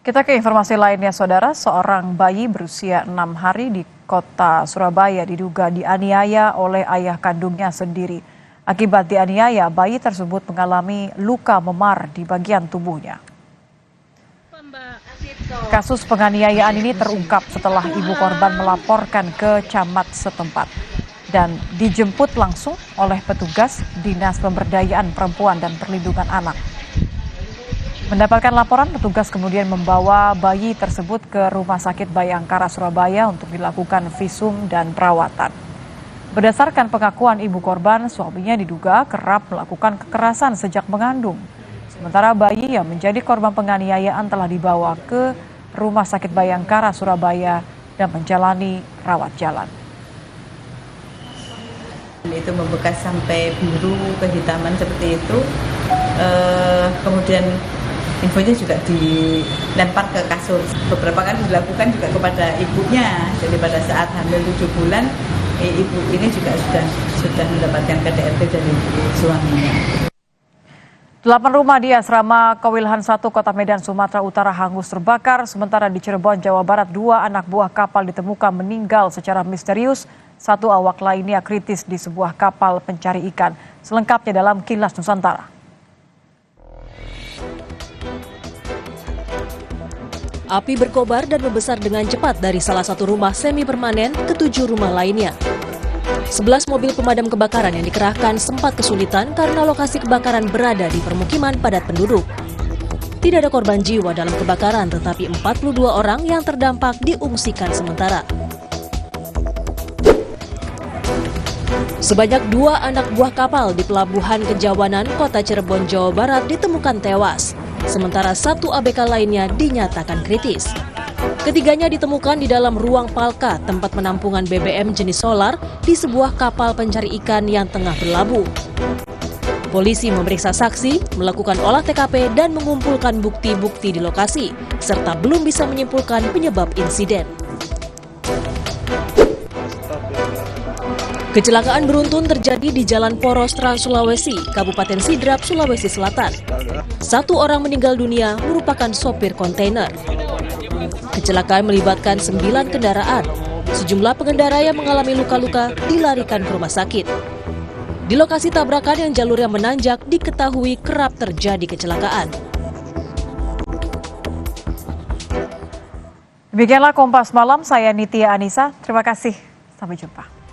Kita ke informasi lainnya, Saudara. Seorang bayi berusia 6 hari di kota Surabaya diduga dianiaya oleh ayah kandungnya sendiri. Akibat dianiaya, bayi tersebut mengalami luka memar di bagian tubuhnya. Kasus penganiayaan ini terungkap setelah ibu korban melaporkan ke camat setempat dan dijemput langsung oleh petugas Dinas Pemberdayaan Perempuan dan Perlindungan Anak. Mendapatkan laporan, petugas kemudian membawa bayi tersebut ke Rumah Sakit Bayangkara Surabaya untuk dilakukan visum dan perawatan. Berdasarkan pengakuan ibu korban, suaminya diduga kerap melakukan kekerasan sejak mengandung. Sementara bayi yang menjadi korban penganiayaan telah dibawa ke Rumah Sakit Bayangkara Surabaya dan menjalani rawat jalan. Itu membekas sampai biru kehitaman seperti itu, kemudian infonya juga dilempar ke kasur. Beberapa kali dilakukan juga kepada ibunya. Jadi pada saat hamil 7 bulan, ibu ini juga sudah mendapatkan KDRT dari suaminya. 8 rumah di asrama Kewilhan 1 Kota Medan, Sumatera Utara hangus terbakar. Sementara di Cirebon, Jawa Barat, 2 anak buah kapal ditemukan meninggal secara misterius. 1 awak lainnya kritis di sebuah kapal pencari ikan. Selengkapnya dalam Kilas Nusantara. Api berkobar dan membesar dengan cepat dari salah satu rumah semi permanen ke 7 rumah lainnya. 11 mobil pemadam kebakaran yang dikerahkan sempat kesulitan karena lokasi kebakaran berada di permukiman padat penduduk. Tidak ada korban jiwa dalam kebakaran, tetapi 42 orang yang terdampak diungsikan sementara. Sebanyak 2 anak buah kapal di Pelabuhan Kejawanan, Kota Cirebon, Jawa Barat ditemukan tewas. Sementara 1 ABK lainnya dinyatakan kritis. Ketiganya ditemukan di dalam ruang palka tempat penampungan BBM jenis solar di sebuah kapal pencari ikan yang tengah berlabuh. Polisi memeriksa saksi, melakukan olah TKP dan mengumpulkan bukti-bukti di lokasi, serta belum bisa menyimpulkan penyebab insiden. Kecelakaan beruntun terjadi di Jalan Poros Trans Sulawesi, Kabupaten Sidrap, Sulawesi Selatan. 1 orang meninggal dunia merupakan sopir kontainer. Kecelakaan melibatkan 9 kendaraan. Sejumlah pengendara yang mengalami luka-luka dilarikan ke rumah sakit. Di lokasi tabrakan yang jalurnya menanjak diketahui kerap terjadi kecelakaan. Demikianlah Kompas Malam, saya Nitya Anissa. Terima kasih. Sampai jumpa.